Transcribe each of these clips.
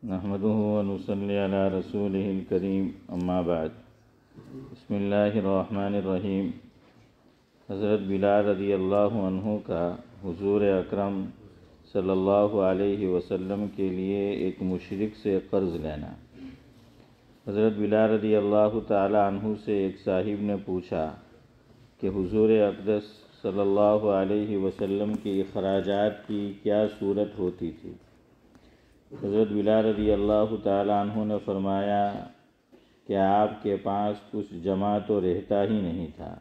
نحمده ونصلي على رسوله الكريم اما بعد بسم اللہ الرحمن الرحیم۔ حضرت بلال رضی اللہ عنہ کا حضور اکرم صلی اللہ علیہ وسلم کے لیے ایک مشرک سے قرض لینا۔ حضرت بلال رضی اللہ تعالی عنہ سے ایک صاحب نے پوچھا کہ حضور اقدس صلی اللہ علیہ وسلم کے اخراجات کی کیا صورت ہوتی تھی؟ حضرت بلال رضی اللہ تعالی عنہ نے فرمایا کہ آپ کے پاس کچھ جمع تو رہتا ہی نہیں تھا،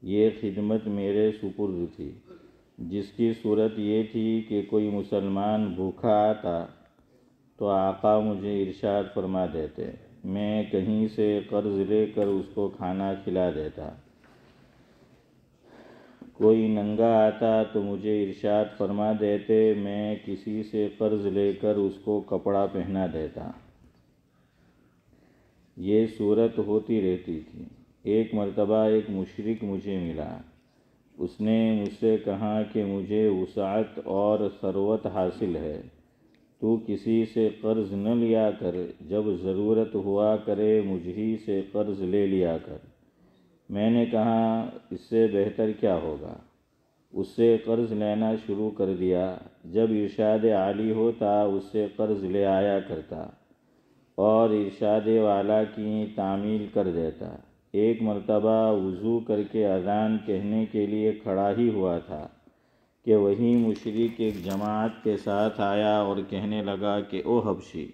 یہ خدمت میرے سپرد تھی، جس کی صورت یہ تھی کہ کوئی مسلمان بھوکا آتا تو آقا مجھے ارشاد فرما دیتے، میں کہیں سے قرض لے کر اس کو کھانا کھلا دیتا۔ کوئی ننگا آتا تو مجھے ارشاد فرما دیتے، میں کسی سے قرض لے کر اس کو کپڑا پہنا دیتا۔ یہ صورت ہوتی رہتی تھی۔ ایک مرتبہ ایک مشرک مجھے ملا، اس نے مجھ سے کہا کہ مجھے وسعت اور ثروت حاصل ہے، تو کسی سے قرض نہ لیا کر، جب ضرورت ہوا کرے مجھ ہی سے قرض لے لیا کر۔ میں نے کہا اس سے بہتر کیا ہوگا؟ اس سے قرض لینا شروع کر دیا، جب ارشاد عالی ہوتا اس سے قرض لے آیا کرتا اور ارشاد والا کی تعمیل کر دیتا۔ ایک مرتبہ وضو کر کے اذان کہنے کے لیے کھڑا ہی ہوا تھا کہ وہی مشرک ایک جماعت کے ساتھ آیا اور کہنے لگا کہ او حبشی۔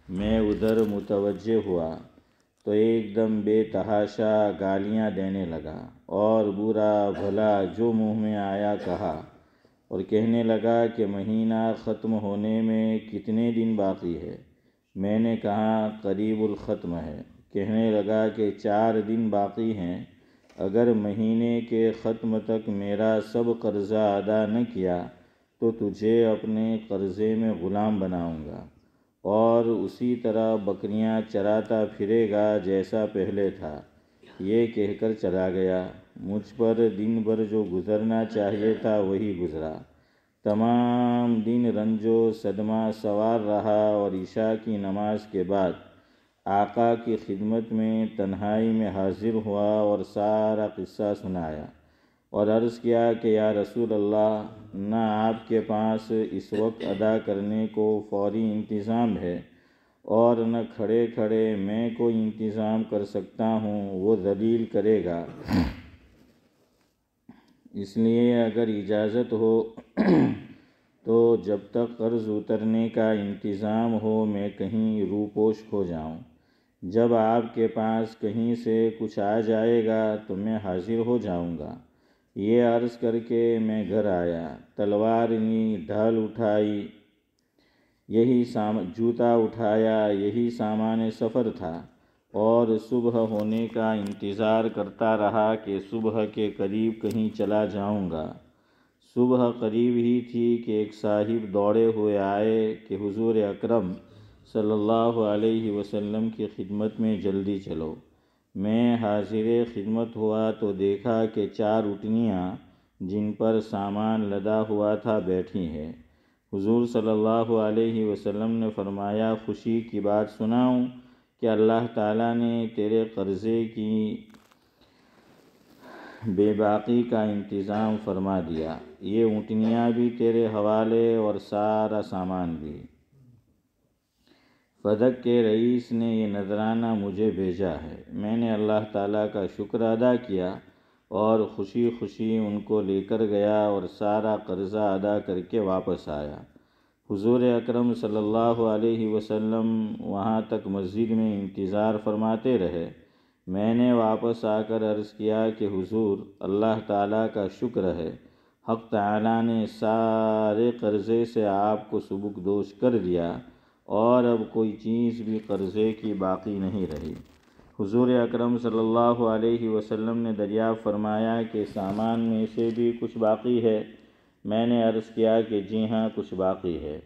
میں ادھر متوجہ ہوا تو ایک دم بے تحاشا گالیاں دینے لگا اور برا بھلا جو منہ میں آیا کہا، اور کہنے لگا کہ مہینہ ختم ہونے میں کتنے دن باقی ہے؟ میں نے کہا قریب الختم ہے۔ کہنے لگا کہ 4 دن باقی ہیں، اگر مہینے کے ختم تک میرا سب قرضہ ادا نہ کیا تو تجھے اپنے قرضے میں غلام بناؤں گا اور اسی طرح بکریاں چراتا پھرے گا جیسا پہلے تھا۔ یہ کہہ کر چلا گیا۔ مجھ پر دن بھر جو گزرنا چاہیے تھا وہی گزرا۔ تمام دن رنج و صدمہ سوار رہا اور عشاء کی نماز کے بعد آقا کی خدمت میں تنہائی میں حاضر ہوا اور سارا قصہ سنایا اور عرض کیا کہ یا رسول اللہ، نہ آپ کے پاس اس وقت ادا کرنے کو فوری انتظام ہے اور نہ کھڑے کھڑے میں کوئی انتظام کر سکتا ہوں، وہ ذلیل کرے گا، اس لیے اگر اجازت ہو تو جب تک قرض اترنے کا انتظام ہو میں کہیں روپوش ہو جاؤں، جب آپ کے پاس کہیں سے کچھ آ جائے گا تو میں حاضر ہو جاؤں گا۔ یہ عرض کر کے میں گھر آیا، تلوار لی، ڈھال اٹھائی، جوتا اٹھایا، یہی سامان سفر تھا اور صبح ہونے کا انتظار کرتا رہا کہ صبح کے قریب کہیں چلا جاؤں گا۔ صبح قریب ہی تھی کہ ایک صاحب دوڑے ہوئے آئے کہ حضور اکرم صلی اللہ علیہ وسلم کی خدمت میں جلدی چلو۔ میں حاضر خدمت ہوا تو دیکھا کہ 4 اونٹنیاں جن پر سامان لدا ہوا تھا بیٹھی ہیں۔ حضور صلی اللہ علیہ وسلم نے فرمایا خوشی کی بات سناؤں کہ اللہ تعالیٰ نے تیرے قرضے کی بے باقی کا انتظام فرما دیا، یہ اونٹنیاں بھی تیرے حوالے اور سارا سامان بھی۔ فدق کے رئیس نے یہ نذرانہ مجھے بھیجا ہے، میں نے اللہ تعالیٰ کا شکر ادا کیا اور خوشی خوشی ان کو لے کر گیا اور سارا قرضہ ادا کر کے واپس آیا۔ حضور اکرم صلی اللہ علیہ وسلم وہاں تک مسجد میں انتظار فرماتے رہے۔ میں نے واپس آ کر عرض کیا کہ حضور، اللہ تعالیٰ کا شکر ہے، حق تعالیٰ نے سارے قرضے سے آپ کو سبکدوش کر دیا اور اب کوئی چیز بھی قرضے کی باقی نہیں رہی۔ حضور اکرم صلی اللہ علیہ وسلم نے دریافت فرمایا کہ سامان میں سے بھی کچھ باقی ہے؟ میں نے عرض کیا کہ جی ہاں کچھ باقی ہے۔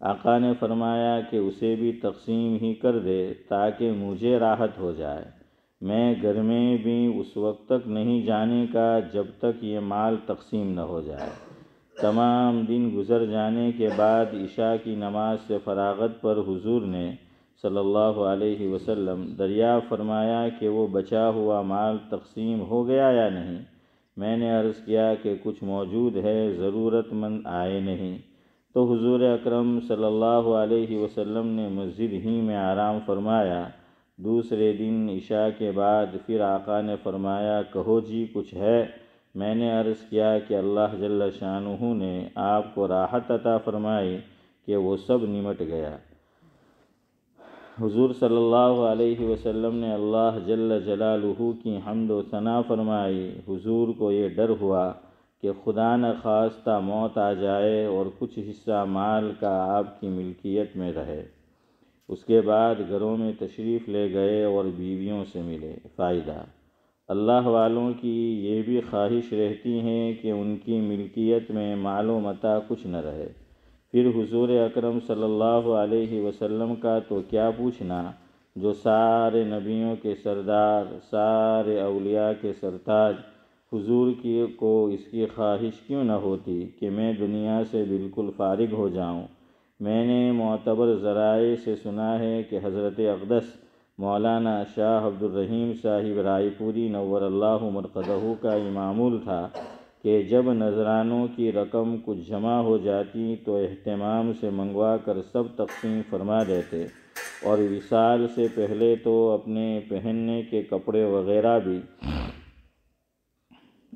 آقا نے فرمایا کہ اسے بھی تقسیم ہی کر دے تاکہ مجھے راحت ہو جائے، میں گھر میں بھی اس وقت تک نہیں جانے کا جب تک یہ مال تقسیم نہ ہو جائے۔ تمام دن گزر جانے کے بعد عشاء کی نماز سے فراغت پر حضور نے صلی اللہ علیہ وسلم دریافت فرمایا کہ وہ بچا ہوا مال تقسیم ہو گیا یا نہیں۔ میں نے عرض کیا کہ کچھ موجود ہے، ضرورت مند آئے نہیں۔ تو حضور اکرم صلی اللہ علیہ وسلم نے مسجد ہی میں آرام فرمایا۔ دوسرے دن عشاء کے بعد پھر آقا نے فرمایا، کہو جی کچھ ہے؟ میں نے عرض کیا کہ اللہ جل شانہ نے آپ کو راحت عطا فرمائی کہ وہ سب نمٹ گیا۔ حضور صلی اللہ علیہ وسلم نے اللہ جل جلالہ کی حمد و ثنا فرمائی۔ حضور کو یہ ڈر ہوا کہ خدا نخواستہ موت آ جائے اور کچھ حصہ مال کا آپ کی ملکیت میں رہے۔ اس کے بعد گھروں میں تشریف لے گئے اور بیویوں سے ملے۔ فائدہ: اللہ والوں کی یہ بھی خواہش رہتی ہے کہ ان کی ملکیت میں مال و متاع کچھ نہ رہے۔ پھر حضور اکرم صلی اللہ علیہ وسلم کا تو کیا پوچھنا، جو سارے نبیوں کے سردار، سارے اولیاء کے سرتاج، حضور کو اس کی خواہش کیوں نہ ہوتی کہ میں دنیا سے بالکل فارغ ہو جاؤں۔ میں نے معتبر ذرائع سے سنا ہے کہ حضرت اقدس مولانا شاہ عبد الرحیم صاحب رائے پوری نور اللہ مرقدہ کا یہ معمول تھا کہ جب نذرانوں کی رقم کچھ جمع ہو جاتی تو اہتمام سے منگوا کر سب تقسیم فرما دیتے، اور وصال سے پہلے تو اپنے پہننے کے کپڑے وغیرہ بھی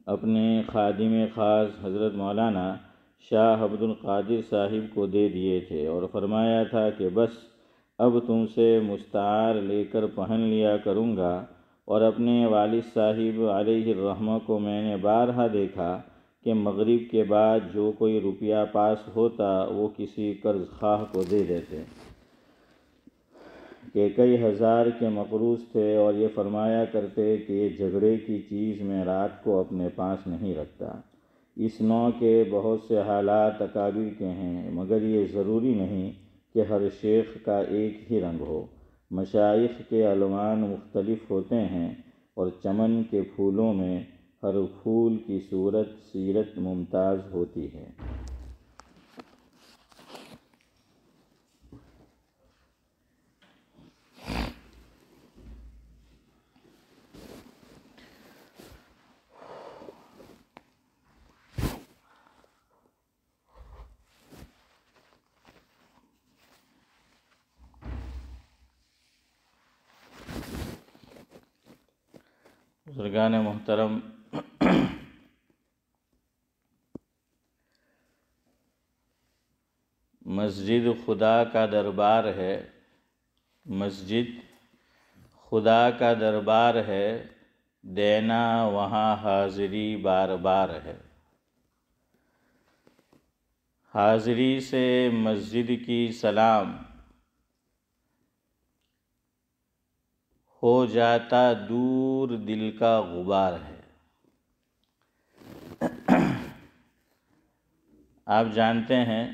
اپنے خادم خاص حضرت مولانا شاہ عبد القادر صاحب کو دے دیے تھے، اور فرمایا تھا کہ بس اب تم سے مستعار لے کر پہن لیا کروں گا۔ اور اپنے والد صاحب علیہ الرحمہ کو میں نے بارہا دیکھا کہ مغرب کے بعد جو کوئی روپیہ پاس ہوتا وہ کسی قرض خواہ کو دے دیتے کہ کئی ہزار کے مقروض تھے، اور یہ فرمایا کرتے کہ یہ جھگڑے کی چیز میں رات کو اپنے پاس نہیں رکھتا۔ اس نوع کے بہت سے حالات اکابر کے ہیں، مگر یہ ضروری نہیں کہ ہر شیخ کا ایک ہی رنگ ہو۔ مشائخ کے الوان مختلف ہوتے ہیں، اور چمن کے پھولوں میں ہر پھول کی صورت سیرت ممتاز ہوتی ہے۔ بزرگان محترم، مسجد خدا کا دربار ہے، مسجد خدا کا دربار ہے، دینا وہاں حاضری بار بار ہے۔ حاضری سے مسجد کی سلام، ہو جاتا دور دل کا غبار ہے۔ آپ جانتے ہیں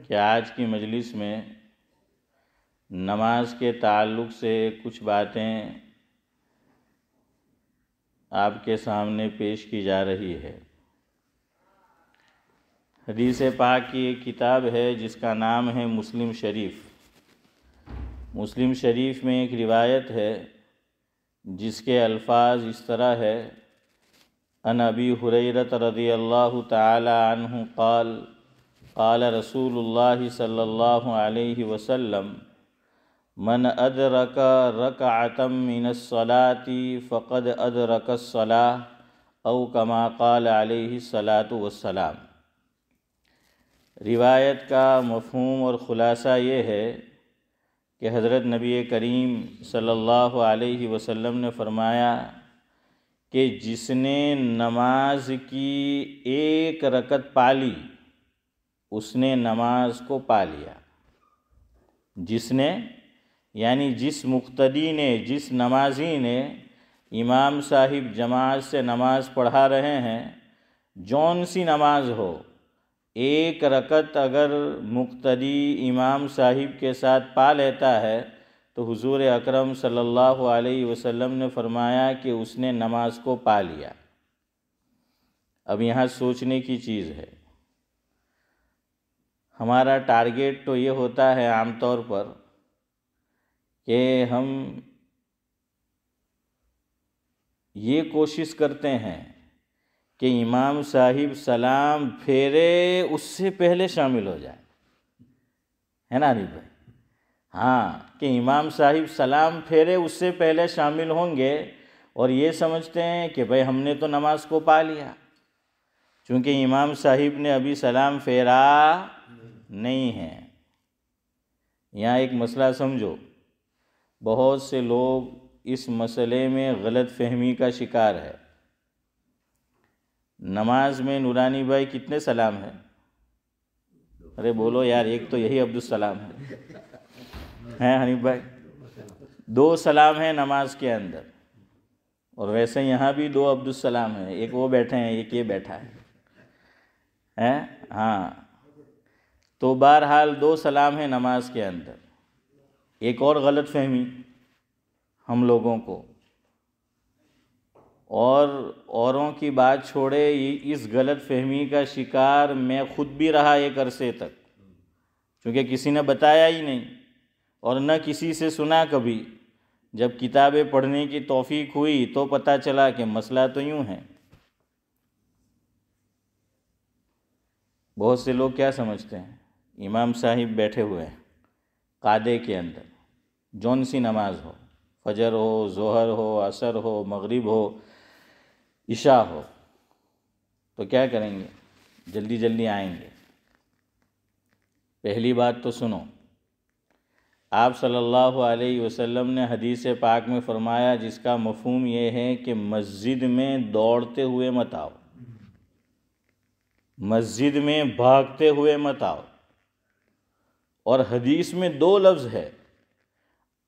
کہ آج کی مجلس میں نماز کے تعلق سے کچھ باتیں آپ کے سامنے پیش کی جا رہی ہے۔ حدیث پاک کی ایک کتاب ہے جس کا نام ہے مسلم شریف۔ مسلم شریف میں ایک روایت ہے جس کے الفاظ اس طرح ہے: عن ابی ہریرہ رضی اللہ تعالی عنہ قال قال رسول اللہ صلی اللہ علیہ وسلم من ادرک رکعۃ من الصلاة فقد ادرک الصلاة او کما قال علیہ الصلاۃ والسلام۔ روایت کا مفہوم اور خلاصہ یہ ہے کہ حضرت نبی کریم صلی اللہ علیہ وسلم نے فرمایا کہ جس نے نماز کی ایک رکعت پا لی اس نے نماز کو پا لیا۔ جس نے یعنی جس مقتدی نے، جس نمازی نے، امام صاحب جماعت سے نماز پڑھا رہے ہیں، جون سی نماز ہو، ایک رکعت اگر مقتدی امام صاحب کے ساتھ پا لیتا ہے تو حضور اکرم صلی اللہ علیہ وسلم نے فرمایا کہ اس نے نماز کو پا لیا۔ اب یہاں سوچنے کی چیز ہے، ہمارا ٹارگیٹ تو یہ ہوتا ہے عام طور پر کہ ہم یہ کوشش کرتے ہیں کہ امام صاحب سلام پھیرے اس سے پہلے شامل ہو جائے، ہے نا علی بھائی؟ ہاں، کہ امام صاحب سلام پھیرے اس سے پہلے شامل ہوں گے، اور یہ سمجھتے ہیں کہ بھئی ہم نے تو نماز کو پا لیا، چونکہ امام صاحب نے ابھی سلام پھیرا نہیں ہے۔ یہاں ایک مسئلہ سمجھو، بہت سے لوگ اس مسئلے میں غلط فہمی کا شکار ہے۔ نماز میں نورانی بھائی کتنے سلام ہیں؟ ارے بولو یار، ایک تو یہی عبدالسلام ہے حنیف بھائی؟ 2 سلام ہیں نماز کے اندر، اور ویسے یہاں بھی 2 عبدالسلام ہیں، ایک وہ بیٹھے ہیں، ایک یہ بیٹھا ہے۔ ہاں، تو بہرحال 2 سلام ہیں نماز کے اندر۔ ایک اور غلط فہمی ہم لوگوں کو، اور اوروں کی بات چھوڑے، اس غلط فہمی کا شکار میں خود بھی رہا ایک عرصے تک، چونکہ کسی نے بتایا ہی نہیں اور نہ کسی سے سنا کبھی۔ جب کتابیں پڑھنے کی توفیق ہوئی تو پتہ چلا کہ مسئلہ تو یوں ہے۔ بہت سے لوگ کیا سمجھتے ہیں، امام صاحب بیٹھے ہوئے ہیں قعدے کے اندر، جون سی نماز ہو، فجر ہو، ظہر ہو، عصر ہو، مغرب ہو، عشاء ہو، تو کیا کریں گے؟ جلدی جلدی آئیں گے۔ پہلی بات تو سنو، آپ صلی اللہ علیہ وسلم نے حدیث پاک میں فرمایا، جس کا مفہوم یہ ہے کہ مسجد میں دوڑتے ہوئے مت آؤ، مسجد میں بھاگتے ہوئے مت آؤ۔ اور حدیث میں 2 لفظ ہے،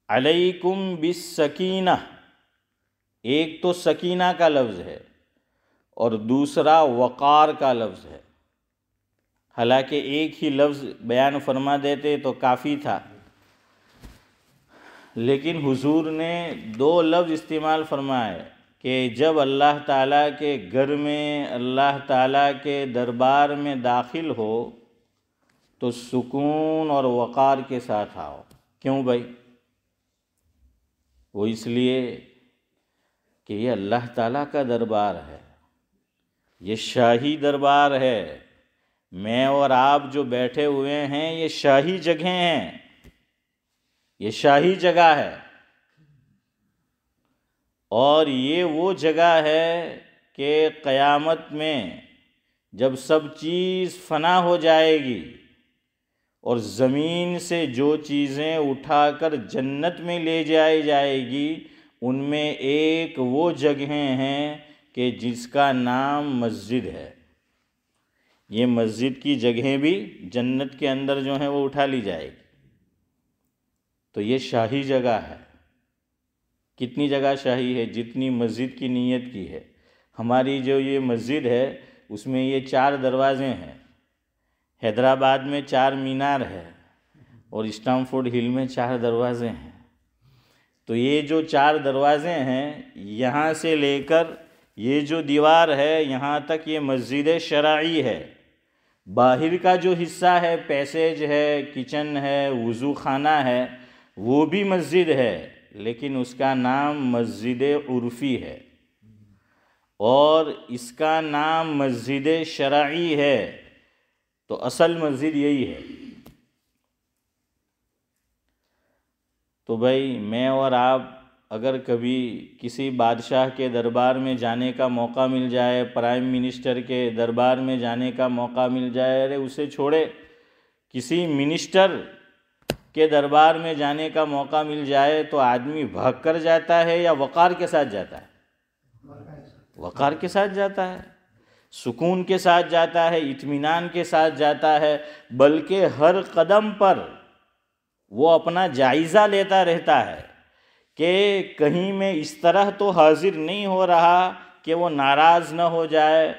علیکم بالسکینہ، ایک تو سکینہ کا لفظ ہے اور دوسرا وقار کا لفظ ہے۔ حالانکہ ایک ہی لفظ بیان فرما دیتے تو کافی تھا، لیکن حضور نے 2 لفظ استعمال فرمائے کہ جب اللہ تعالیٰ کے گھر میں، اللہ تعالیٰ کے دربار میں داخل ہو تو سکون اور وقار کے ساتھ آؤ۔ کیوں بھائی؟ وہ اس لیے کہ یہ اللہ تعالیٰ کا دربار ہے، یہ شاہی دربار ہے۔ میں اور آپ جو بیٹھے ہوئے ہیں یہ شاہی جگہیں ہیں، یہ شاہی جگہ ہے، اور یہ وہ جگہ ہے کہ قیامت میں جب سب چیز فنا ہو جائے گی اور زمین سے جو چیزیں اٹھا کر جنت میں لے جائے گی، ان میں ایک وہ جگہیں ہیں کہ جس کا نام مسجد ہے۔ یہ مسجد کی جگہیں بھی جنت کے اندر جو ہیں وہ اٹھا لی جائے گی، تو یہ شاہی جگہ ہے۔ کتنی جگہ شاہی ہے؟ جتنی مسجد کی نیت کی ہے۔ ہماری جو یہ مسجد ہے اس میں یہ 4 دروازے ہیں، حیدرآباد میں 4 مینار ہے، اور اسٹامفورڈ ہل میں 4 دروازے ہیں۔ تو یہ جو 4 دروازے ہیں، یہاں سے لے کر یہ جو دیوار ہے یہاں تک یہ مسجد شرعی ہے۔ باہر کا جو حصہ ہے، پیسیج ہے، کچن ہے، وضو خانہ ہے، وہ بھی مسجد ہے، لیکن اس کا نام مسجد عرفی ہے، اور اس کا نام مسجد شرعی ہے۔ تو اصل مسجد یہی ہے۔ تو بھائی میں اور آپ اگر کبھی کسی بادشاہ کے دربار میں جانے کا موقع مل جائے، پرائم منسٹر کے دربار میں جانے کا موقع مل جائے، ارے اسے چھوڑے، کسی منسٹر کے دربار میں جانے کا موقع مل جائے تو آدمی بھاگ کر جاتا ہے یا وقار کے ساتھ جاتا ہے؟ وقار کے ساتھ جاتا ہے، سکون کے ساتھ جاتا ہے، اطمینان کے ساتھ جاتا ہے، بلکہ ہر قدم پر وہ اپنا جائزہ لیتا رہتا ہے کہ کہیں میں اس طرح تو حاضر نہیں ہو رہا کہ وہ ناراض نہ ہو جائے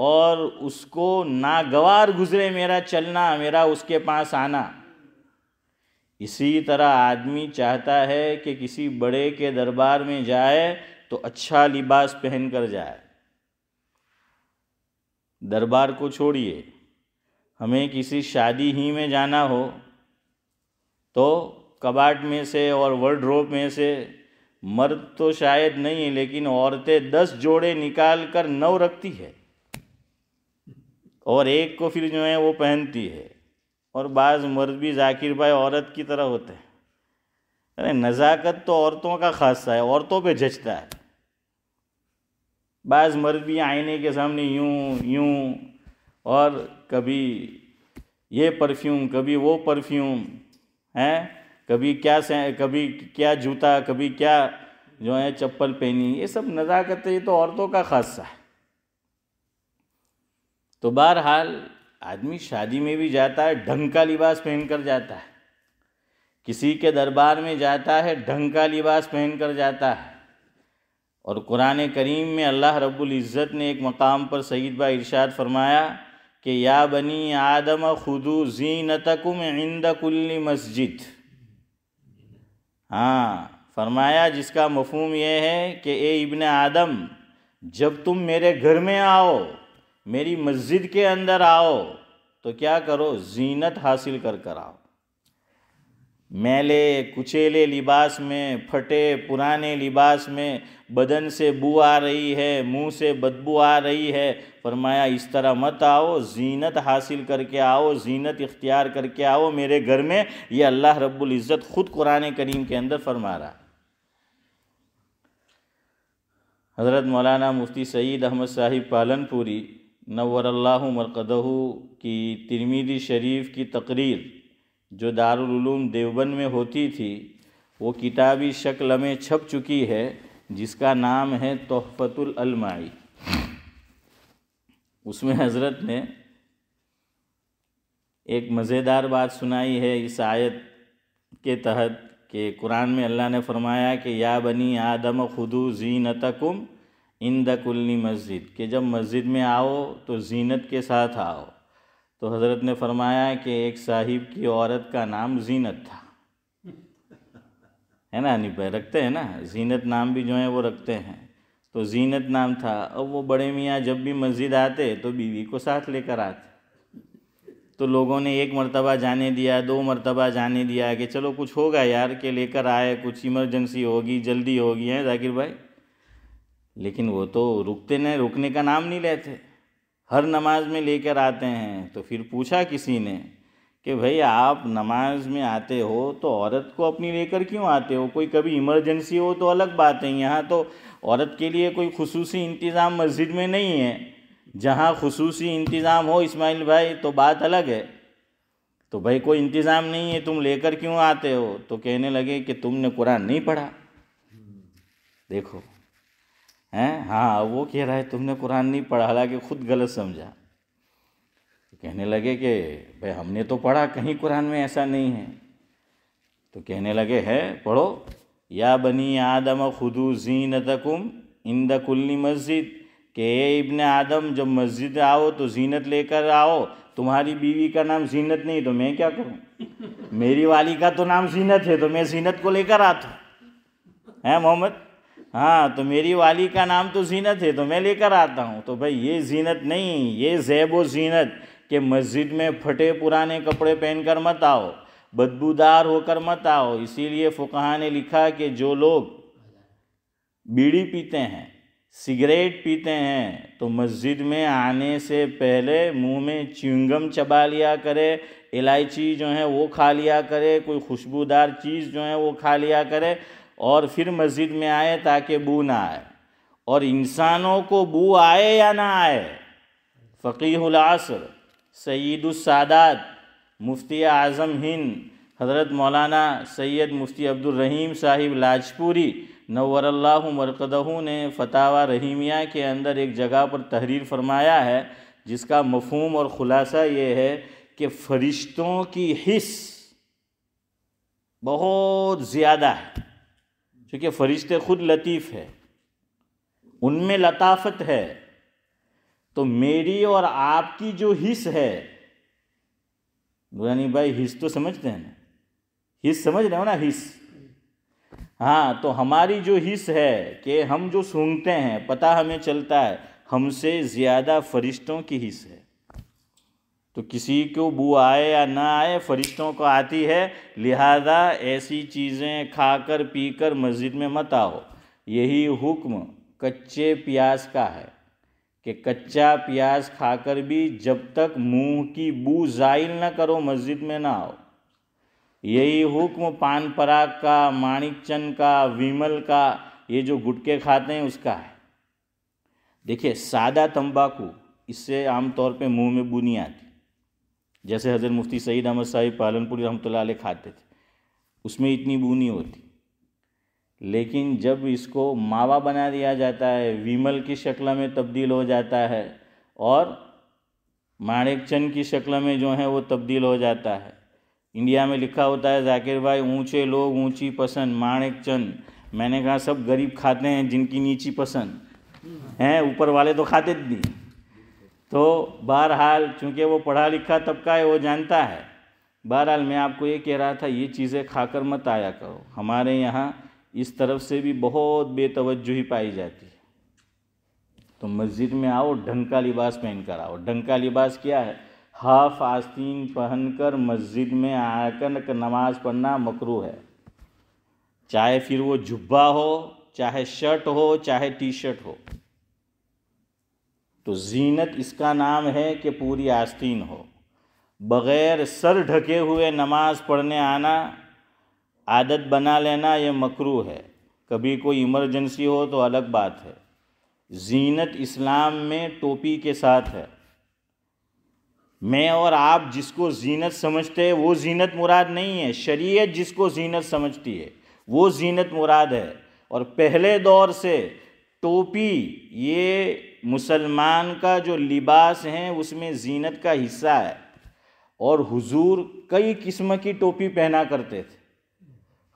اور اس کو ناگوار گزرے میرا چلنا، میرا اس کے پاس آنا۔ اسی طرح آدمی چاہتا ہے کہ کسی بڑے کے دربار میں جائے تو اچھا لباس پہن کر جائے، دربار کو چھوڑیے، ہمیں کسی شادی ہی میں جانا ہو تو کباٹ میں سے اور وارڈروب میں سے مرد تو شاید نہیں لیکن عورتیں 10 جوڑے نکال کر 9 رکھتی ہے اور ایک کو پھر جو ہے وہ پہنتی ہے۔ اور بعض مرد بھی ذاکر بھائی عورت کی طرح ہوتے ہیں۔ ارے نزاکت تو عورتوں کا خاصہ ہے، عورتوں پہ جچتا ہے۔ بعض مرد بھی آئینے کے سامنے یوں اور کبھی یہ پرفیوم کبھی وہ پرفیوم ہے، کبھی کیا جوتا، کبھی کیا جو ہے چپل پہنی، یہ سب نزاکت ہے، یہ تو عورتوں کا خاصہ ہے۔ تو بہرحال آدمی شادی میں بھی جاتا ہے ڈھنگ کا لباس پہن کر جاتا ہے، کسی کے دربار میں جاتا ہے ڈھنگ کا لباس پہن کر جاتا ہے۔ اور قرآن کریم میں اللہ رب العزت نے ایک مقام پر سید بھائی ارشاد فرمایا کہ یا بنی آدم خذوا زینتکم عند کل مسجد۔ فرمایا جس کا مفہوم یہ ہے کہ اے ابن آدم، جب تم میرے گھر میں آؤ، میری مسجد کے اندر آؤ تو کیا کرو؟ زینت حاصل کر آؤ۔ میلے کچیلے لباس میں، پھٹے پرانے لباس میں، بدن سے بو آ رہی ہے، منہ سے بدبو آ رہی ہے، فرمایا اس طرح مت آؤ، زینت حاصل کر کے آؤ، زینت اختیار کر کے آؤ میرے گھر میں۔ یہ اللہ رب العزت خود قرآن کریم کے اندر فرما رہا۔ حضرت مولانا مفتی سعید احمد صاحب پالنپوری نور اللہ مرقدہ کی ترمذی شریف کی تقریر جو دارالعلوم دیوبند میں ہوتی تھی، وہ کتابی شکل میں چھپ چکی ہے، جس کا نام ہے تحفۃ الالماعی۔ اس میں حضرت نے ایک مزیدار بات سنائی ہے اس آیت کے تحت کہ قرآن میں اللہ نے فرمایا کہ یا بنی آدم خذوا زینتکم عند کل مسجد، کہ جب مسجد میں آؤ تو زینت کے ساتھ آؤ۔ تو حضرت نے فرمایا کہ ایک صاحب کی عورت کا نام زینت تھا، ہے نا، رکھتے ہیں نا زینت نام بھی جو ہے وہ رکھتے ہیں، تو زینت نام تھا۔ اب وہ بڑے میاں جب بھی مسجد آتے تو بیوی کو ساتھ لے کر آتے، تو لوگوں نے 1 مرتبہ جانے دیا، 2 مرتبہ جانے دیا کہ چلو کچھ ہوگا یار کہ لے کر آئے، کچھ ایمرجنسی ہوگی، جلدی ہوگی، ہے ذاکر بھائی۔ لیکن وہ تو رکنے کا نام نہیں لیتے، ہر نماز میں لے کر آتے ہیں۔ تو پھر پوچھا کسی نے کہ بھئی آپ نماز میں آتے ہو تو عورت کو اپنی لے کر کیوں آتے ہو؟ کوئی کبھی ایمرجنسی ہو تو الگ بات ہے، یہاں تو عورت کے لیے کوئی خصوصی انتظام مسجد میں نہیں ہے۔ جہاں خصوصی انتظام ہو اسماعیل بھائی تو بات الگ ہے، تو بھائی کوئی انتظام نہیں ہے، تم لے کر کیوں آتے ہو؟ تو کہنے لگے کہ تم نے قرآن نہیں پڑھا۔ دیکھو ہاں وہ کہہ رہا ہے تم نے قرآن نہیں پڑھا، حالانکہ خود غلط سمجھا۔ کہنے لگے کہ بھئی ہم نے تو پڑھا، کہیں قرآن میں ایسا نہیں ہے۔ تو کہنے لگے ہے پڑھو، یا بنی آدم خذوا زینتکم عند کل مسجد، کہ اے ابن آدم جب مسجد آؤ تو زینت لے کر آؤ۔ تمہاری بیوی کا نام زینت نہیں تو میں کیا کروں؟ میری والی کا تو نام زینت ہے تو میں زینت کو لے کر آتا ہوں، ہے محمد؟ ہاں تو میری والی کا نام تو زینت ہے تو میں لے کر آتا ہوں۔ تو بھئی یہ زینت نہیں، یہ زیب و زینت کہ مسجد میں پھٹے پرانے کپڑے پہن کر مت آؤ، بدبودار ہو کر مت آؤ۔ اسی لیے فقہا نے لکھا کہ جو لوگ بیڑی پیتے ہیں، سگریٹ پیتے ہیں، تو مسجد میں آنے سے پہلے منہ میں چیونگم چبا لیا کرے، الائچی جو ہے وہ کھا لیا کرے، کوئی خوشبودار چیز جو ہے وہ کھا لیا کرے، اور پھر مسجد میں آئے تاکہ بو نہ آئے۔ اور انسانوں کو بو آئے یا نہ آئے، فقیہ العصر، سید السادات، مفتی اعظم ہند حضرت مولانا سید مفتی عبد الرحیم صاحب لاجپوری نور اللہ مرقدہ نے فتاوی رحیمیہ کے اندر ایک جگہ پر تحریر فرمایا ہے، جس کا مفہوم اور خلاصہ یہ ہے کہ فرشتوں کی حس بہت زیادہ ہے، کیونکہ فرشتے خود لطیف ہے، ان میں لطافت ہے۔ تو میری اور آپ کی جو حس ہے، نورانی بھائی حس تو سمجھتے ہیں نا، حس سمجھ رہے ہو نا، حس، ہاں تو ہماری جو حس ہے کہ ہم جو سونگھتے ہیں، پتہ ہمیں چلتا ہے ہم سے زیادہ فرشتوں کی حص ہے۔ تو کسی کو بو آئے یا نہ آئے، فرشتوں کو آتی ہے، لہذا ایسی چیزیں کھا کر پی کر مسجد میں مت آؤ۔ یہی حکم کچے پیاز کا ہے کہ کچا پیاز کھا کر بھی جب تک منہ کی بو زائل نہ کرو مسجد میں نہ آؤ۔ یہی حکم پان پراگ کا، مانک چند کا، ویمل کا، یہ جو گٹکے کھاتے ہیں اس کا ہے۔ دیکھیے سادہ تمباکو، اس سے عام طور پہ منہ میں بو نہیں آتی، جیسے حضرت مفتی سعید احمد صاحب پالنپوری رحمۃ اللہ علیہ کھاتے تھے، اس میں اتنی بو نہیں ہوتی۔ لیکن جب اس کو ماوا بنا دیا جاتا ہے، ویمل کی شکل میں تبدیل ہو جاتا ہے اور مانک چند کی شکل میں جو ہے وہ تبدیل ہو جاتا ہے۔ انڈیا میں لکھا ہوتا ہے ذاکر بھائی، اونچے لوگ اونچی پسند، مانک چند۔ میں نے کہا سب غریب کھاتے ہیں جن کی نیچی پسند ہیں، اوپر والے تو کھاتے نہیں۔ تو بہرحال چونکہ وہ پڑھا لکھا طبقہ ہے، وہ جانتا ہے۔ بہرحال میں آپ کو یہ کہہ رہا تھا یہ چیزیں کھا کر مت آیا کرو۔ ہمارے یہاں اس طرف سے بھی بہت بے توجہی پائی جاتی ہے۔ تو مسجد میں آؤ، ڈھنگ کا لباس پہن کر آؤ۔ ڈھنگ کا لباس کیا ہے؟ ہاف آستین پہن کر مسجد میں آ کر نماز پڑھنا مکروہ ہے، چاہے پھر وہ جبہ ہو، چاہے شرٹ ہو، چاہے ٹی شرٹ ہو۔ تو زینت اس کا نام ہے کہ پوری آستین ہو۔ بغیر سر ڈھکے ہوئے نماز پڑھنے آنا، عادت بنا لینا، یہ مکروہ ہے۔ کبھی کوئی ایمرجنسی ہو تو الگ بات ہے۔ زینت اسلام میں ٹوپی کے ساتھ ہے۔ میں اور آپ جس کو زینت سمجھتے ہیں وہ زینت مراد نہیں ہے، شریعت جس کو زینت سمجھتی ہے وہ زینت مراد ہے۔ اور پہلے دور سے ٹوپی یہ مسلمان کا جو لباس ہے اس میں زینت کا حصہ ہے۔ اور حضور کئی قسم کی ٹوپی پہنا کرتے تھے۔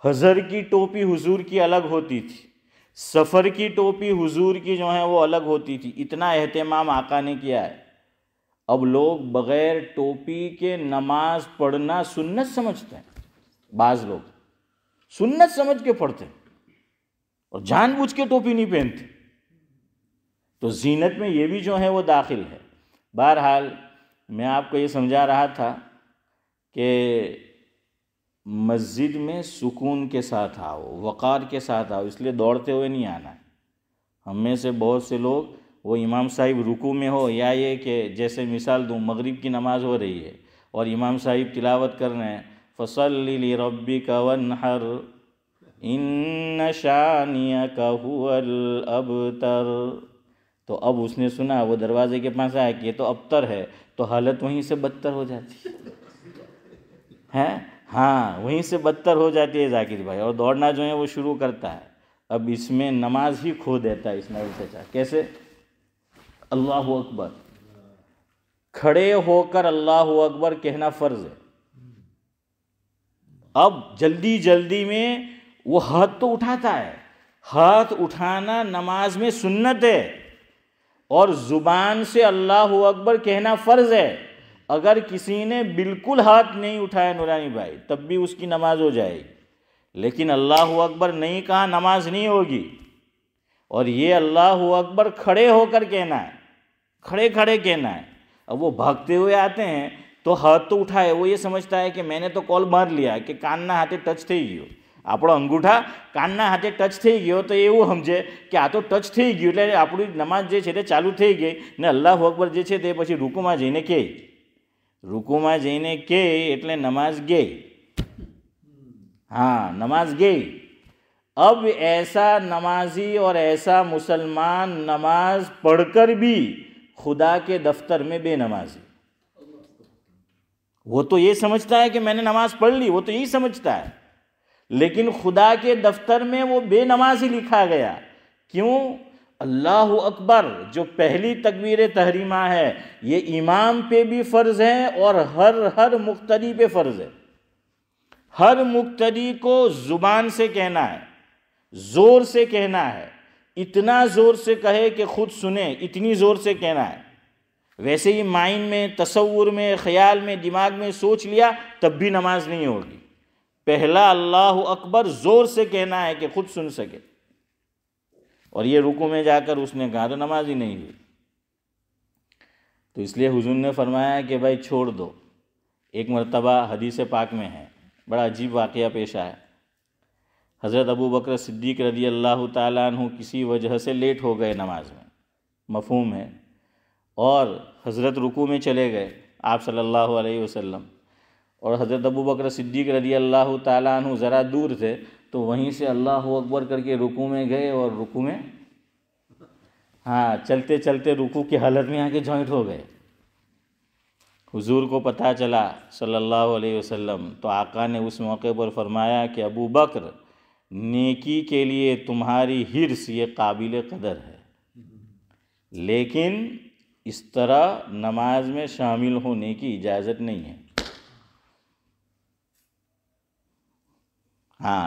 حضر کی ٹوپی حضور کی الگ ہوتی تھی، سفر کی ٹوپی حضور کی جو ہے وہ الگ ہوتی تھی۔ اتنا اہتمام آقا نے کیا ہے۔ اب لوگ بغیر ٹوپی کے نماز پڑھنا سنت سمجھتے ہیں۔ بعض لوگ سنت سمجھ کے پڑھتے ہیں اور جان بوجھ کے ٹوپی نہیں پہنتے۔ تو زینت میں یہ بھی جو ہے وہ داخل ہے۔ بہرحال میں آپ کو یہ سمجھا رہا تھا کہ مسجد میں سکون کے ساتھ آؤ، وقار کے ساتھ آؤ، اس لیے دوڑتے ہوئے نہیں آنا ہے۔ ہم میں سے بہت سے لوگ وہ امام صاحب رکوع میں ہو، یا یہ کہ جیسے مثال دوں مغرب کی نماز ہو رہی ہے اور امام صاحب تلاوت کر رہے ہیں فَصَلِّ لِرَبِّكَ وَانْحَرْ إِنَّ شَانِئَكَ هُوَ الْأَبْتَرُ، تو اب اس نے سنا، وہ دروازے کے پاس آیا کہ یہ تو ابتر ہے، تو حالت وہیں سے بدتر ہو جاتی ہے۔ ہاں وہیں سے بدتر ہو جاتی ہے ذاکر بھائی، اور دوڑنا جو ہے وہ شروع کرتا ہے۔ اب اس میں نماز ہی کھو دیتا ہے اسماعیل چچا۔ کیسے؟ اللہ اکبر، کھڑے ہو کر اللہ اکبر کہنا فرض ہے۔ اب جلدی جلدی میں وہ ہاتھ تو اٹھاتا ہے، ہاتھ اٹھانا نماز میں سنت ہے، اور زبان سے اللہ اکبر کہنا فرض ہے۔ اگر کسی نے بالکل ہاتھ نہیں اٹھایا نورانی بھائی تب بھی اس کی نماز ہو جائے گی، لیکن اللہ اکبر نہیں کہا نماز نہیں ہوگی۔ اور یہ اللہ اکبر کھڑے ہو کر کہنا ہے، کھڑے کھڑے کہنا ہے۔ اب وہ بھاگتے ہوئے آتے ہیں تو ہاتھ تو اٹھائے، وہ یہ سمجھتا ہے کہ میں نے تو کال مار لیا کہ کاننا ہاتھے ٹچ થઈ ગયો، આપણો અંગૂઠા કાનના હાથે ટચ થઈ ગયો તો એવું સમજે કે આ તો ટચ થઈ ગયું એટલે આપણી નમાઝ જે છે તે ચાલુ થઈ ગઈ ને અલ્લાહુ અકબર જે છે તે પછી રૂકુમાં જઈને કહે, રૂકુમાં જઈને કહે એટલે નમાઝ ગઈ। ہاں نماز گئی۔ اب ایسا نمازی اور ایسا مسلمان نماز پڑھ کر بھی خدا کے دفتر میں بے نمازی، وہ تو یہ سمجھتا ہے کہ میں نے نماز پڑھ لی، وہ تو یہی سمجھتا ہے، لیکن خدا کے دفتر میں وہ بے نمازی لکھا گیا۔ کیوں؟ اللہ اکبر جو پہلی تکبیر تحریمہ ہے یہ امام پہ بھی فرض ہے اور ہر مقتدی پہ فرض ہے۔ ہر مقتدی کو زبان سے کہنا ہے، زور سے کہنا ہے، اتنا زور سے کہے کہ خود سنے، اتنی زور سے کہنا ہے۔ ویسے ہی مائنڈ میں، تصور میں، خیال میں، دماغ میں سوچ لیا تب بھی نماز نہیں ہوگی۔ پہلا اللہ اکبر زور سے کہنا ہے کہ خود سن سکے، اور یہ رکوع میں جا کر اس نے کہا تو نماز ہی نہیں ہوئی۔ تو اس لیے حضور نے فرمایا کہ بھائی چھوڑ دو۔ ایک مرتبہ حدیث پاک میں ہے، بڑا عجیب واقعہ پیش آیا۔ حضرت ابو بکر صدیق رضی اللہ تعالیٰ عنہ کسی وجہ سے لیٹ ہو گئے نماز میں، مفہوم ہے، اور حضرت رکوع میں چلے گئے آپ صلی اللہ علیہ وسلم، اور حضرت ابو بکر صدیق رضی اللہ تعالیٰ عنہ ذرا دور تھے، تو وہیں سے اللہ اکبر کر کے رکوع میں گئے، اور رکوع میں چلتے چلتے رکوع کی حالت میں آ کے جوائنٹ ہو گئے۔ حضور کو پتہ چلا صلی اللہ علیہ وسلم، تو آقا نے اس موقع پر فرمایا کہ ابو بکر، نیکی کے لیے تمہاری حرص یہ قابل قدر ہے، لیکن اس طرح نماز میں شامل ہونے کی اجازت نہیں ہے۔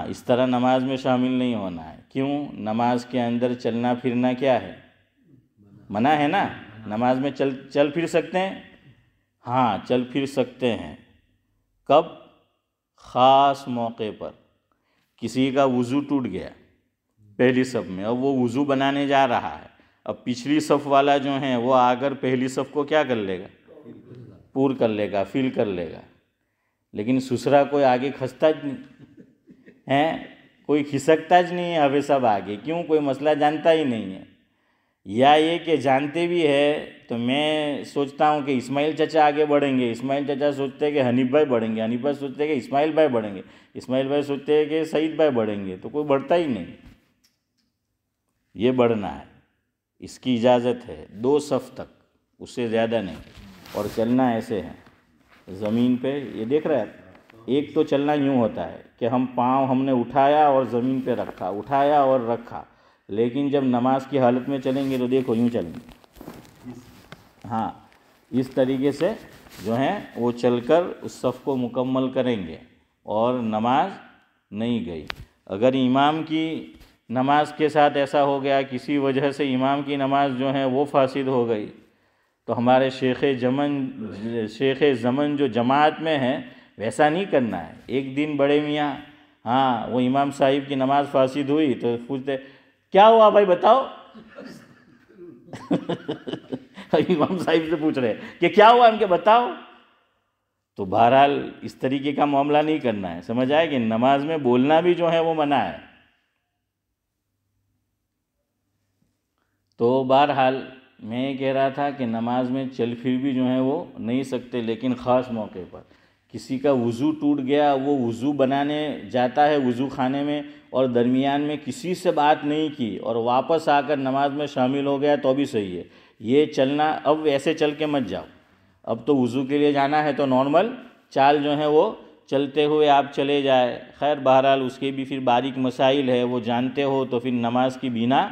اس طرح نماز میں شامل نہیں ہونا ہے۔ کیوں؟ نماز کے اندر چلنا پھرنا کیا ہے؟ منع ہے نا۔ نماز میں چل پھر سکتے ہیں؟ چل پھر سکتے ہیں۔ کب؟ خاص موقع پر۔ کسی کا وضو ٹوٹ گیا پہلی صف میں، اب وہ وضو بنانے جا رہا ہے، اب پچھلی صف والا جو ہے وہ آ کر پہلی صف کو کیا کر لے گا؟ پور کر لے گا، فل کر لے گا، لیکن سسرا کوئی آگے کھستا ج نہیں، کوئی کھسکتا ج نہیں ہے، ابھی سب آگے۔ کیوں؟ کوئی مسئلہ جانتا ہی نہیں ہے، یا یہ کہ جانتے بھی ہے تو میں سوچتا ہوں کہ اسماعیل چچا آگے بڑھیں گے، اسماعیل چچا سوچتے ہیں کہ حنیف بھائی بڑھیں گے، حنیف بھائی سوچتے ہیں کہ اسماعیل بھائی بڑھیں گے، اسماعیل بھائی سوچتے ہیں کہ سعید بھائی بڑھیں گے، تو کوئی بڑھتا ہی نہیں۔ یہ بڑھنا ہے، اس کی اجازت ہے 2 صف تک، اس سے زیادہ نہیں۔ اور چلنا ایسے ہے زمین پہ، یہ دیکھ رہے ہیں، ایک تو چلنا یوں ہوتا ہے کہ پاؤں ہم نے اٹھایا اور زمین پہ رکھا، اٹھایا اور رکھا، لیکن جب نماز کی حالت میں چلیں گے تو دیکھو یوں چلیں گے، اس طریقے سے جو ہیں وہ چل کر اس صف کو مکمل کریں گے، اور نماز نہیں گئی۔ اگر امام کی نماز کے ساتھ ایسا ہو گیا، کسی وجہ سے امام کی نماز جو ہے وہ فاسد ہو گئی، تو ہمارے شیخ زمن جو جماعت میں ہیں ویسا نہیں کرنا ہے۔ ایک دن بڑے میاں وہ امام صاحب کی نماز فاسد ہوئی تو پوچھتے کیا ہوا بھائی بتاؤ؟ امام صاحب سے پوچھ رہے کہ کیا ہوا، ان کے بتاؤ۔ تو بہرحال اس طریقے کا معاملہ نہیں کرنا ہے، سمجھ آئے کہ نماز میں بولنا بھی جو ہے وہ منع ہے۔ تو بہرحال میں یہ کہہ رہا تھا کہ نماز میں چل پھر بھی جو ہے وہ نہیں سکتے، لیکن خاص موقع پر کسی کا وضو ٹوٹ گیا، وہ وضو بنانے جاتا ہے وضو خانے میں، اور درمیان میں کسی سے بات نہیں کی اور واپس آ کر نماز میں شامل ہو گیا تو بھی صحیح ہے۔ یہ چلنا، اب ایسے چل کے مت جاؤ، اب تو وضو کے لیے جانا ہے تو نارمل چال جو ہے وہ چلتے ہوئے آپ چلے جائے۔ خیر بہرحال اس کے بھی پھر باریک مسائل ہے، وہ جانتے ہو تو پھر نماز کی بنا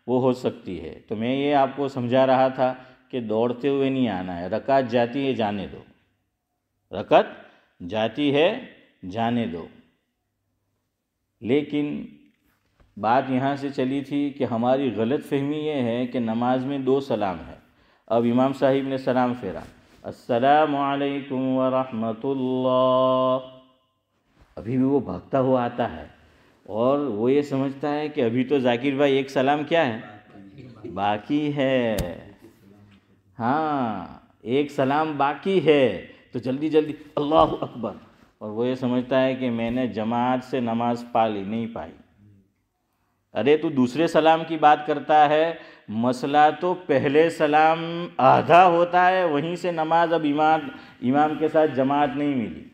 وہ ہو سکتی ہے۔ تو میں یہ آپ کو سمجھا رہا تھا کہ دوڑتے ہوئے نہیں آنا ہے، رکعت جاتی ہے جانے دو، رکعت جاتی ہے جانے دو۔ لیکن بات یہاں سے چلی تھی کہ ہماری غلط فہمی یہ ہے کہ نماز میں 2 سلام ہے۔ اب امام صاحب نے سلام پھیرا، السلام علیکم ورحمۃ اللہ، ابھی بھی وہ بھاگتا ہوا آتا ہے، اور وہ یہ سمجھتا ہے کہ ابھی تو ذاکر بھائی ایک سلام کیا ہے؟ باقی ہے، ایک سلام باقی ہے، تو جلدی جلدی اللہ اکبر، اور وہ یہ سمجھتا ہے کہ میں نے جماعت سے نماز پا لی، نہیں پائی۔ ارے تو دوسرے سلام کی بات کرتا ہے، مسئلہ تو پہلے سلام آدھا ہوتا ہے، وہیں سے نماز اب امام کے ساتھ جماعت نہیں ملی۔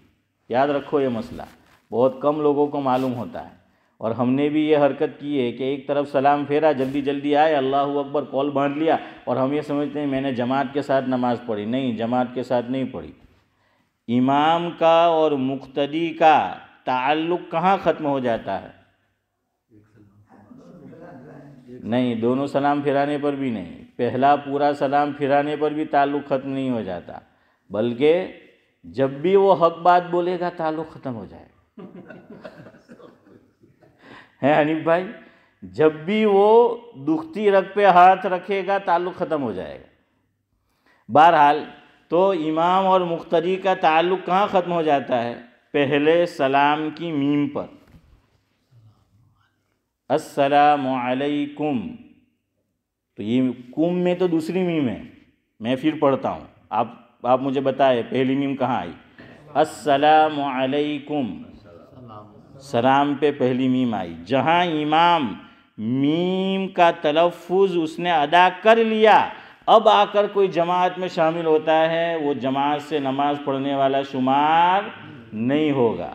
یاد رکھو یہ مسئلہ بہت کم لوگوں کو معلوم ہوتا ہے، اور ہم نے بھی یہ حرکت کی ہے کہ ایک طرف سلام پھیرا، جلدی جلدی آئے، اللہ اکبر کال باندھ لیا، اور ہم یہ سمجھتے ہیں میں نے جماعت کے ساتھ نماز پڑھی۔ نہیں، جماعت کے ساتھ نہیں پڑھی۔ امام کا اور مقتدی کا تعلق کہاں ختم ہو جاتا ہے؟ نہیں، دونوں سلام پھرانے پر بھی نہیں، پہلا پورا سلام پھرانے پر بھی تعلق ختم نہیں ہو جاتا، بلکہ جب بھی وہ حق بات بولے گا تعلق ختم ہو جائے ہے حنیف بھائی، جب بھی وہ دکھتی رگ پہ ہاتھ رکھے گا تعلق ختم ہو جائے گا۔ بہرحال تو امام اور مقتدی کا تعلق کہاں ختم ہو جاتا ہے؟ پہلے سلام کی میم پر، السلام علیکم، تو یہ کم میں تو دوسری میم ہے، میں پھر پڑھتا ہوں، آپ مجھے بتائیں پہلی میم کہاں آئی؟ السلام علیکم، سلام پہ پہلی میم آئی۔ جہاں امام میم کا تلفظ اس نے ادا کر لیا، اب آ کر کوئی جماعت میں شامل ہوتا ہے، وہ جماعت سے نماز پڑھنے والا شمار نہیں ہوگا،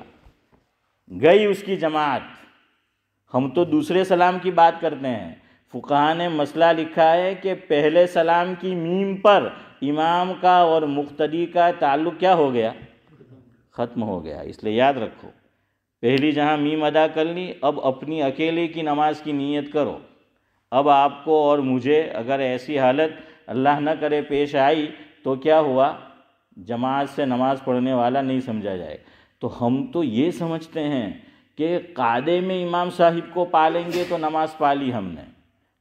گئی اس کی جماعت۔ ہم تو دوسرے سلام کی بات کرتے ہیں، فقہا نے مسئلہ لکھا ہے کہ پہلے سلام کی میم پر امام کا اور مقتدی کا تعلق کیا ہو گیا؟ ختم ہو گیا۔ اس لیے یاد رکھو، پہلی جہاں میم ادا کر لی، اب اپنی اکیلے کی نماز کی نیت کرو۔ اب آپ کو اور مجھے اگر ایسی حالت اللہ نہ کرے پیش آئی تو کیا ہوا؟ جماعت سے نماز پڑھنے والا نہیں سمجھا جائے۔ تو ہم تو یہ سمجھتے ہیں کہ قعدے میں امام صاحب کو پالیں گے تو نماز پالی ہم نے،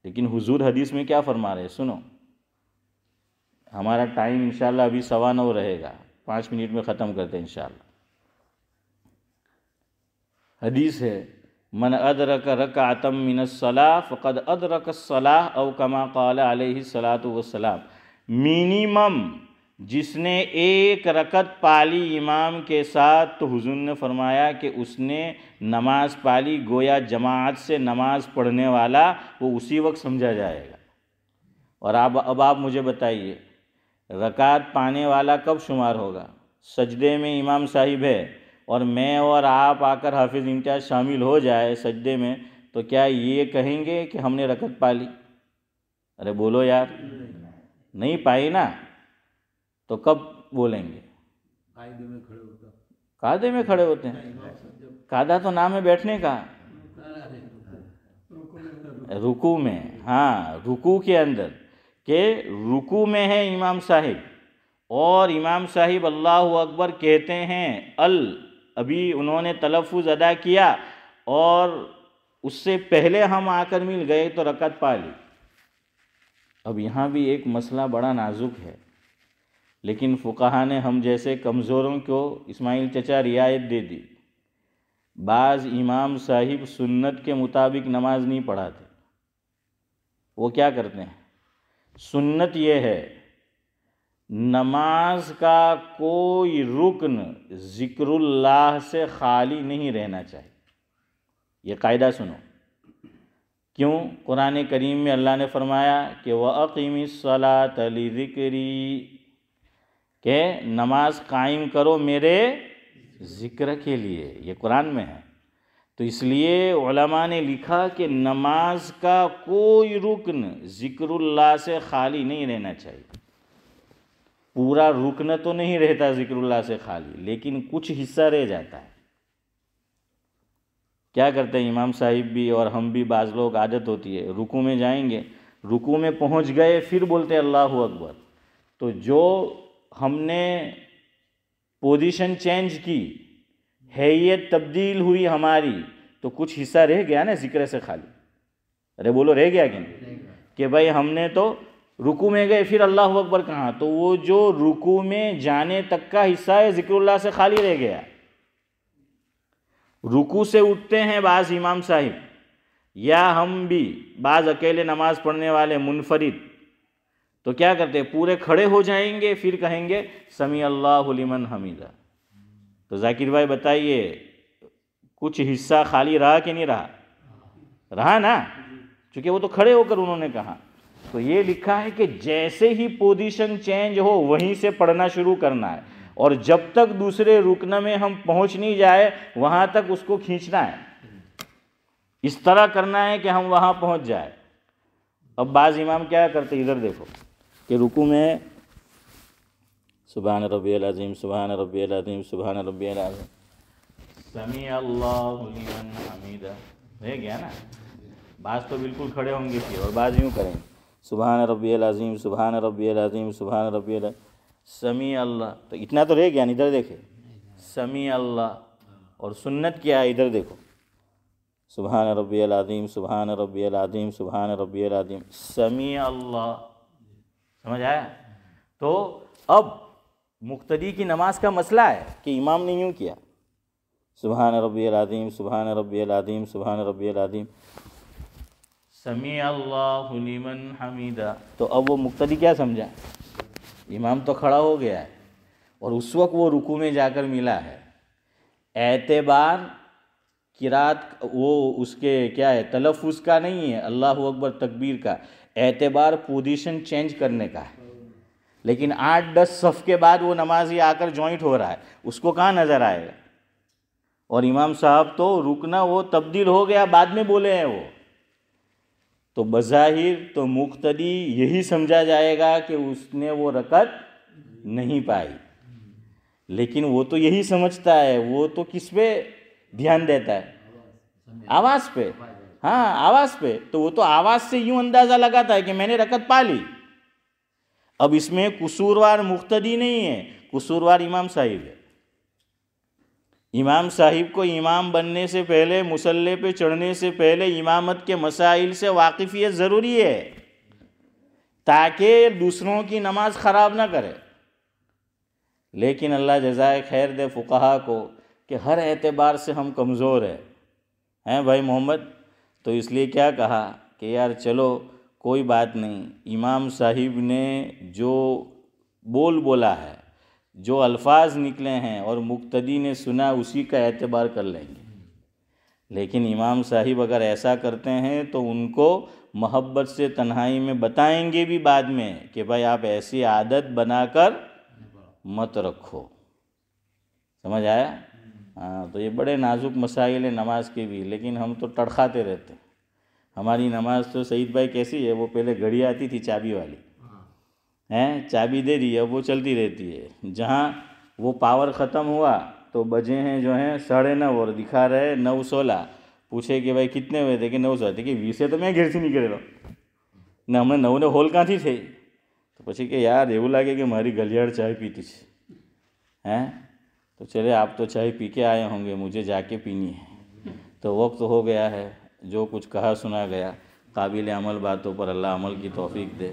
لیکن حضور حدیث میں کیا فرما رہے ہیں؟ سنو، ہمارا ٹائم انشاءاللہ ابھی 9:15 رہے گا، 5 منٹ میں ختم کرتے ہیں انشاءاللہ۔ حدیث ہے من ادرک رکعۃ من الصلاۃ فقد ادرک الصلاۃ او کما قال علیہ الصلاۃ والسلام۔ منیمم جس نے ایک رکعت پالی امام کے ساتھ تو حضور نے فرمایا کہ اس نے نماز پالی، گویا جماعت سے نماز پڑھنے والا وہ اسی وقت سمجھا جائے گا۔ اور اب آپ مجھے بتائیے، رکعت پانے والا کب شمار ہوگا؟ سجدے میں امام صاحب ہے اور میں اور آپ آ کر حافظ امتیاز شامل ہو جائے سجدے میں، تو کیا یہ کہیں گے کہ ہم نے رکعت پالی؟ ارے بولو یار، نہیں پائی نا، تو کب بولیں گے؟ قاعدے میں کھڑے ہوتے ہیں۔ قاعدہ تو نام ہے بیٹھنے کا، رکوع میں، ہاں رکوع کے اندر، کہ رکوع میں ہے امام صاحب اور امام صاحب اللہ اکبر کہتے ہیں، ابھی انہوں نے تلفظ ادا کیا اور اس سے پہلے ہم آ کر مل گئے تو رکعت پا لی۔ اب یہاں بھی ایک مسئلہ بڑا نازک ہے، لیکن فقہا نے ہم جیسے کمزوروں کو اسماعیل چچا رعایت دے دی۔ بعض امام صاحب سنت کے مطابق نماز نہیں پڑھاتے، وہ کیا کرتے ہیں؟ سنت یہ ہے نماز کا کوئی رکن ذکر اللہ سے خالی نہیں رہنا چاہیے۔ یہ قاعدہ سنو، کیوں؟ قرآن کریم میں اللہ نے فرمایا کہ وَأَقِمِ الصَّلَاةَ لِذِكْرِي، کہ نماز قائم کرو میرے ذکر کے لیے، یہ قرآن میں ہے۔ تو اس لیے علماء نے لکھا کہ نماز کا کوئی رکن ذکر اللہ سے خالی نہیں رہنا چاہیے۔ پورا رکن تو نہیں رہتا ذکر اللہ سے خالی، لیکن کچھ حصہ رہ جاتا ہے۔ کیا کرتے ہیں امام صاحب بھی اور ہم بھی، بعض لوگ عادت ہوتی ہے رکوع میں جائیں گے، رکوع میں پہنچ گئے پھر بولتے اللہ اکبر، تو جو ہم نے پوزیشن چینج کی، حیت تبدیل ہوئی ہماری، تو کچھ حصہ رہ گیا نا ذکر سے خالی۔ ارے بولو رہ گیا کہ نہیں؟ کہ بھائی ہم نے تو رکوع میں گئے پھر اللہ اکبر کہاں، تو وہ جو رکوع میں جانے تک کا حصہ ہے ذکر اللہ سے خالی رہ گیا۔ رکوع سے اٹھتے ہیں بعض امام صاحب یا ہم بھی، بعض اکیلے نماز پڑھنے والے منفرد، تو کیا کرتے ہیں؟ پورے کھڑے ہو جائیں گے، پھر کہیں گے سمیع اللہ لمن حمیدہ۔ تو ذاکر بھائی بتائیے، کچھ حصہ خالی رہا کہ نہیں رہا؟ رہا نا، چونکہ وہ تو کھڑے ہو کر انہوں نے کہا۔ تو یہ لکھا ہے کہ جیسے ہی پوزیشن چینج ہو وہیں سے پڑھنا شروع کرنا ہے، اور جب تک دوسرے رکن میں ہم پہنچ نہیں جائے وہاں تک اس کو کھینچنا ہے، اس طرح کرنا ہے کہ ہم وہاں پہنچ جائے۔ اب بعض امام کیا کرتے، ادھر دیکھو، کہ رکوع میں سبحان ربی العظیم سبحان ربی العظیم سبحان ربی العظیم سمیع اللہ لمن حمیدہ، رہ گیا نا۔ بعض تو بالکل کھڑے ہوں گے پھر، اور بعض یوں کریں سبحان ربی العظیم سبحان ربی العظیم سبحان ربی العظیم سمیع اللہ، تو اتنا تو رہ گیا نا۔ ادھر دیکھیں سمیع اللہ، اور سنت کیا ہے ادھر دیکھو، سبحان ربی العظیم سبحان ربی العظیم سبحان ربی العظیم سمیع اللہ۔ سمجھ آیا؟ تو اب مقتدی کی نماز کا مسئلہ ہے کہ امام نے یوں کیا سبحان ربی العظیم سبحان ربی العظیم سبحان ربی العظیم سمیع اللہ لمن حمیدہ، تو اب وہ مقتدی کیا سمجھا؟ امام تو کھڑا ہو گیا ہے اور اس وقت وہ رکوع میں جا کر ملا ہے. اعتبار قرات وہ اس کے کیا ہے تلفظ کا نہیں ہے، اللہ اکبر تکبیر کا، اعتبار پوزیشن چینج کرنے کا ہے. لیکن 8-10 صف کے بعد وہ نمازی آ کر جوائنٹ ہو رہا ہے، اس کو کہاں نظر آئے گا؟ اور امام صاحب تو رکنا وہ تبدیل ہو گیا، بعد میں بولے ہیں وہ. تو بظاہر تو مقتدی یہی سمجھا جائے گا کہ اس نے وہ رکعت نہیں پائی، لیکن وہ تو یہی سمجھتا ہے. وہ تو کس پہ دھیان دیتا ہے؟ آواز پہ. ہاں آواز پہ. تو وہ تو آواز سے یوں اندازہ لگاتا ہے کہ میں نے رکعت پا لی. اب اس میں قصوروار مقتدی نہیں ہے، قصوروار امام صاحب ہے. امام صاحب کو امام بننے سے پہلے، مصلی پہ چڑھنے سے پہلے امامت کے مسائل سے واقفیت ضروری ہے تاکہ دوسروں کی نماز خراب نہ کرے. لیکن اللہ جزائے خیر دے فقہا کو کہ ہر اعتبار سے ہم کمزور ہیں بھائی محمد. تو اس لیے کیا کہا کہ یار چلو کوئی بات نہیں، امام صاحب نے جو بولا ہے، جو الفاظ نکلے ہیں اور مقتدی نے سنا، اسی کا اعتبار کر لیں گے. لیکن امام صاحب اگر ایسا کرتے ہیں تو ان کو محبت سے تنہائی میں بتائیں گے بھی بعد میں کہ بھائی آپ ایسی عادت بنا کر مت رکھو. سمجھ آیا؟ ہاں. تو یہ بڑے نازک مسائل ہیں نماز کے بھی، لیکن ہم تو ٹڑخاتے رہتے ہیں. ہماری نماز تو سعید بھائی کیسی ہے، وہ پہلے گھڑی آتی تھی چابی والی، چابی دے دی، اب وہ چلتی رہتی ہے. جہاں وہ پاور ختم ہوا تو بجے ہیں جو ہیں 9:30 اور دکھا رہے 9:16. پوچھے کہ بھائی کتنے ہوئے تھے کہ 9:16 کہ 20 تو میں گھر سے نکلے رہا نہ ہمیں 9 نے ہول کہاں تھی تھے. تو پچھی کہ یار એવું લાગે کہ ہماری گلیاڑ چائے پیتی ہے. تو چلے آپ تو چائے پی کے آئے ہوں گے، مجھے جا کے پینی ہے. تو وقت ہو گیا ہے، جو کچھ کہا سنا گیا قابل عمل باتوں پر اللہ عمل کی توفیق دے.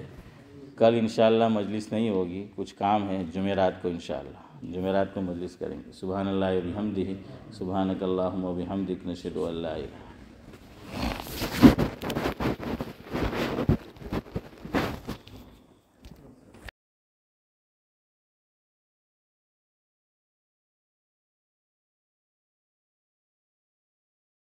کل انشاءاللہ مجلس نہیں ہوگی، کچھ کام ہے. جمعرات کو انشاءاللہ جمعرات کو مجلس کریں گے. سبحان اللہ و بحمدہ، سبحانک اللہم و بحمدک، نشہد ان لا الہ